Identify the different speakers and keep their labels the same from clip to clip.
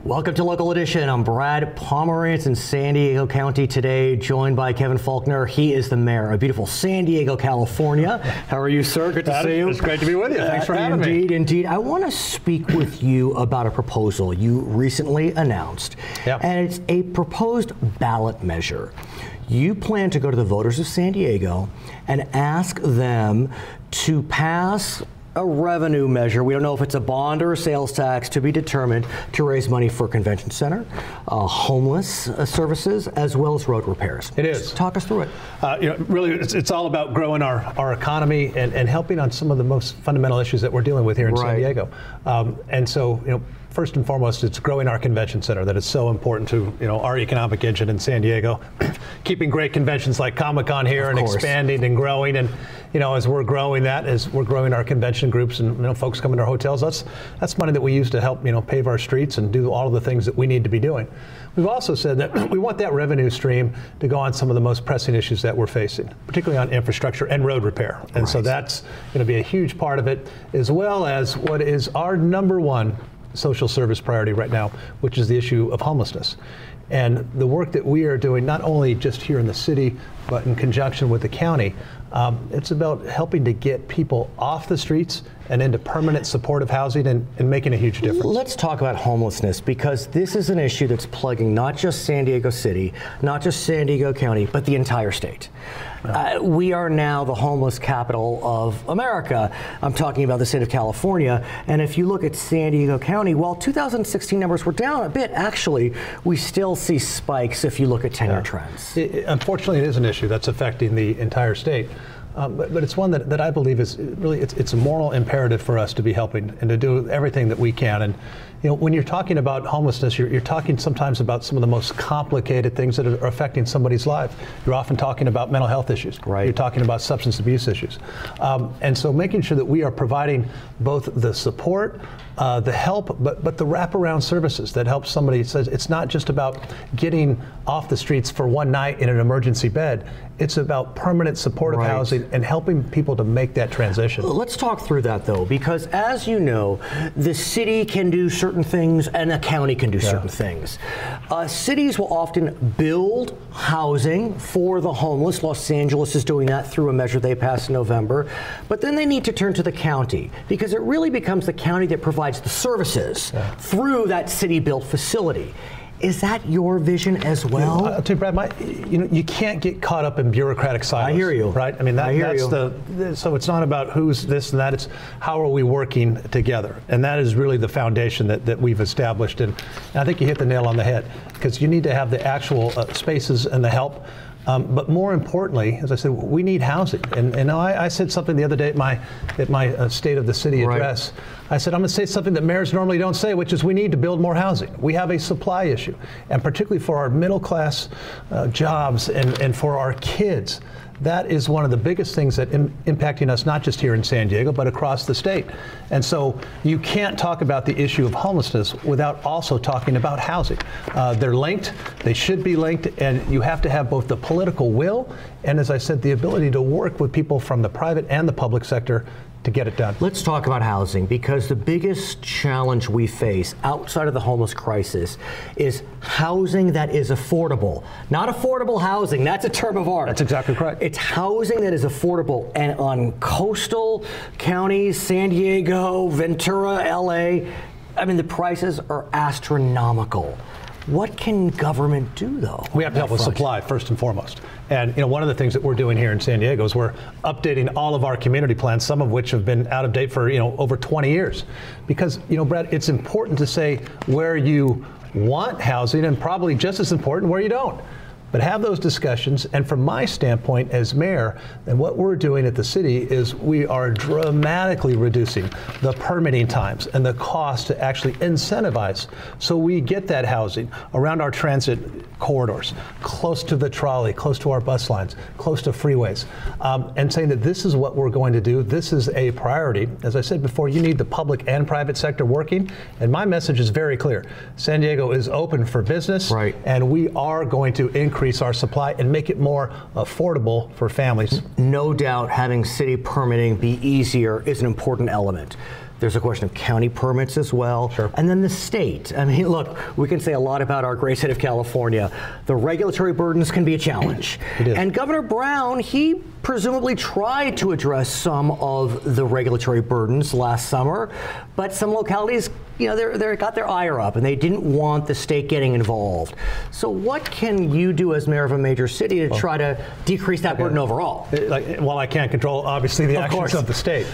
Speaker 1: Welcome to Local Edition. I'm Brad Pomerance in San Diego County today, joined by Kevin Faulconer. He is the mayor of beautiful San Diego, California. How are you, sir? Good to see you.
Speaker 2: It's great to be with you. Thanks for having me.
Speaker 1: Indeed. I want to speak with you about a proposal you recently announced, and it's a proposed ballot measure. You plan to go to the voters of San Diego and ask them to pass a revenue measure. We don't know if it's a bond or a sales tax, to be determined, to raise money for convention center, homeless services, as well as road repairs.
Speaker 2: It is.
Speaker 1: Just talk us through it.
Speaker 2: Really, it's all about growing our economy and helping on some of the most fundamental issues that we're dealing with here in San Diego. And so, first and foremost, it's growing our convention center. That is so important to our economic engine in San Diego. Keeping great conventions like Comic-Con here and expanding and growing, and as we're growing that, as we're growing our convention groups and folks coming to our hotels, that's money that we use to help pave our streets and do all of the things that we need to be doing. We've also said that we want that revenue stream to go on some of the most pressing issues that we're facing, particularly on infrastructure and road repair. And so that's going to be a huge part of it, as well as what is our #1 social service priority right now, which is the issue of homelessness. And the work that we are doing, not only just here in the city, but in conjunction with the county, it's about helping to get people off the streets and into permanent supportive housing and making a huge difference.
Speaker 1: Let's talk about homelessness, because this is an issue that's plaguing not just San Diego City, not just San Diego County, but the entire state. We are now the homeless capital of America. I'm talking about the state of California. And if you look at San Diego County, while 2016 numbers were down a bit, actually, we still see spikes if you look at tenure trends.
Speaker 2: Unfortunately, it is an issue that's affecting the entire state. But it's one that I believe is really, it's a moral imperative for us to be helping and to do everything that we can. And when you're talking about homelessness, you're talking sometimes about some of the most complicated things that are affecting somebody's life. You're often talking about mental health issues. You're talking about substance abuse issues. And so making sure that we are providing both the support, the help, but the wraparound services that help somebody. It's not just about getting off the streets for one night in an emergency bed. It's about permanent supportive housing and helping people to make that transition.
Speaker 1: Let's talk through that, though, because as you know, the city can do certain things and the county can do certain things. Cities will often build housing for the homeless. Los Angeles is doing that through a measure they passed in November. But then they need to turn to the county, because it really becomes the county that provides the services through that city-built facility. Is that your vision as well?
Speaker 2: I'll tell you, Brad, you can't get caught up in bureaucratic silos.
Speaker 1: I hear you.
Speaker 2: Right? I mean, so it's not about who's this and that. It's how are we working together, and that is really the foundation that we've established. And I think you hit the nail on the head, because you need to have the actual spaces and the help. But more importantly, as I said, we need housing. And I said something the other day at my State of the City address. I said, I'm going to say something that mayors normally don't say, which is we need to build more housing. We have a supply issue, and particularly for our middle class jobs and for our kids. That is one of the biggest things that impacting us, not just here in San Diego, but across the state. And so you can't talk about the issue of homelessness without also talking about housing. They're linked, they should be linked, and you have to have both the political will and, as I said, the ability to work with people from the private and the public sector to get it done.
Speaker 1: Let's talk about housing, because the biggest challenge we face outside of the homeless crisis is housing that is affordable. Not affordable housing, that's a term of art.
Speaker 2: That's exactly correct.
Speaker 1: It's housing that is affordable, and on coastal counties, San Diego, Ventura, LA, I mean, the prices are astronomical. What can government do, though?
Speaker 2: We have to help with supply, first and foremost. And one of the things that we're doing here in San Diego is we're updating all of our community plans, some of which have been out of date for over 20 years. Because, Brad, it's important to say where you want housing, and probably just as important where you don't. But have those discussions, and from my standpoint as mayor, and what we're doing at the city is we are dramatically reducing the permitting times and the cost to actually incentivize, so we get that housing around our transit corridors, close to the trolley, close to our bus lines, close to freeways, and saying that this is what we're going to do. This is a priority. As I said before, you need the public and private sector working, and my message is very clear. San Diego is open for business, and we are going to increase our supply and make it more affordable for families.
Speaker 1: No doubt having city permitting be easier is an important element. There's a question of county permits as well.
Speaker 2: Sure.
Speaker 1: And then the state. I mean, look, we can say a lot about our great state of California. The regulatory burdens can be a challenge.
Speaker 2: It is.
Speaker 1: And Governor Brown, he presumably tried to address some of the regulatory burdens last summer, but some localities, you know, they got their ire up and they didn't want the state getting involved. So what can you do as mayor of a major city to try to decrease that burden overall?
Speaker 2: While I can't control, obviously, the actions of the state,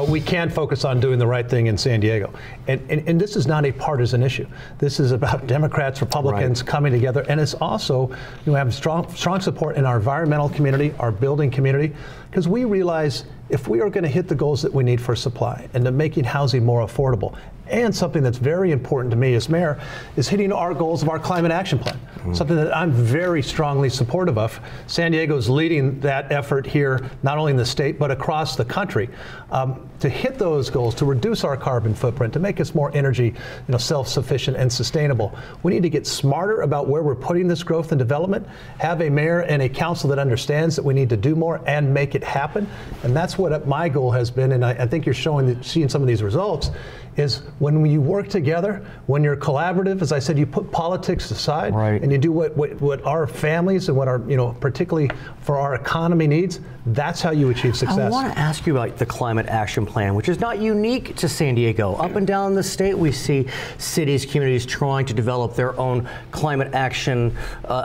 Speaker 2: we can focus on doing the right thing in San Diego. And this is not a partisan issue. This is about Democrats, Republicans coming together. And it's also, you know, have strong support in our environmental community, our building community, because we realize if we are going to hit the goals that we need for supply and to making housing more affordable, and something that's very important to me as mayor is hitting our goals of our climate action plan, something that I'm very strongly supportive of. San Diego is leading that effort here, not only in the state, but across the country, to hit those goals, to reduce our carbon footprint, to make us more energy, self-sufficient and sustainable. We need to get smarter about where we're putting this growth and development, have a mayor and a council that understands that we need to do more and make it happen. And that's what my goal has been, and I think you're seeing some of these results, is when you work together, when you're collaborative, as I said, you put politics aside, and you do what our families and what our, particularly for our economy needs, that's how you achieve success.
Speaker 1: I want to ask you about the climate action plan, which is not unique to San Diego. Up and down the state, we see cities, communities trying to develop their own climate action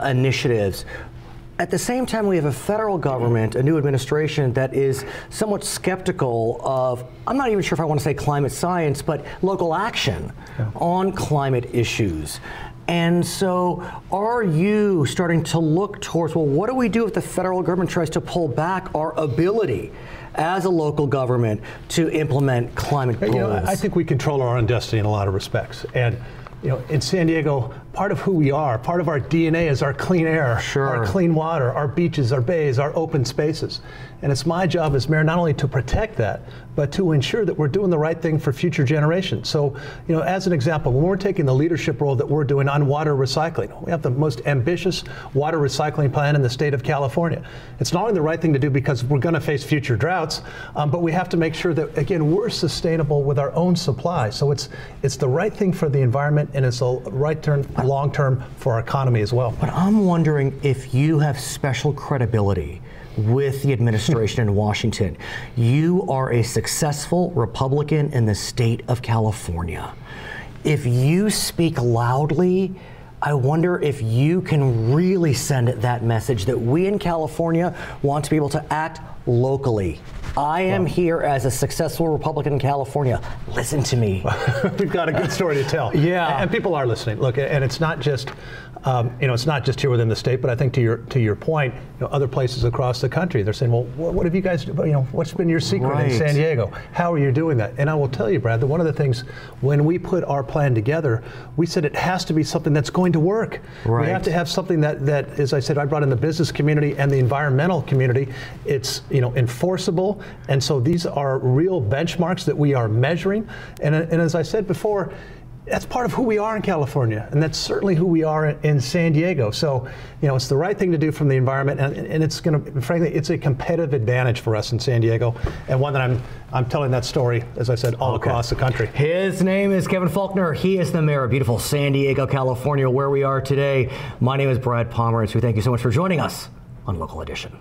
Speaker 1: initiatives. At the same time, we have a federal government, a new administration that is somewhat skeptical of, I'm not even sure if I want to say climate science, but local action on climate issues. And so are you starting to look towards, well, what do we do if the federal government tries to pull back our ability as a local government to implement climate goals?
Speaker 2: I think we control our own destiny in a lot of respects. And in San Diego, part of who we are, part of our DNA is our clean air, our clean water, our beaches, our bays, our open spaces. And it's my job as mayor not only to protect that, but to ensure that we're doing the right thing for future generations. So, as an example, when we're taking the leadership role that we're doing on water recycling, we have the most ambitious water recycling plan in the state of California. It's not only the right thing to do because we're going to face future droughts, but we have to make sure that, again, we're sustainable with our own supply. So it's the right thing for the environment, and it's the right turn long-term for our economy as well.
Speaker 1: But I'm wondering if you have special credibility with the administration in Washington. You are a successful Republican in the state of California. If you speak loudly, I wonder if you can really send that message that we in California want to be able to act locally. I am here as a successful Republican in California. Listen to me.
Speaker 2: We've got a good story to tell. And people are listening. Look, and it's not just it's not just here within the state, but I think to your point, other places across the country, they're saying, well, what have you guys, what's been your secret in San Diego? How are you doing that? And I will tell you, Brad, that one of the things when we put our plan together, we said it has to be something that's going to work. We have to have something that, as I said, I brought in the business community and the environmental community. It's enforceable, and so these are real benchmarks that we are measuring. And as I said before, that's part of who we are in California, and that's certainly who we are in San Diego. So, it's the right thing to do from the environment, and it's going to, frankly, it's a competitive advantage for us in San Diego, and one that I'm telling that story, as I said, all across the country.
Speaker 1: His name is Kevin Faulconer. He is the mayor of beautiful San Diego, California, where we are today. My name is Brad Pomerance. We thank you so much for joining us on Local Edition.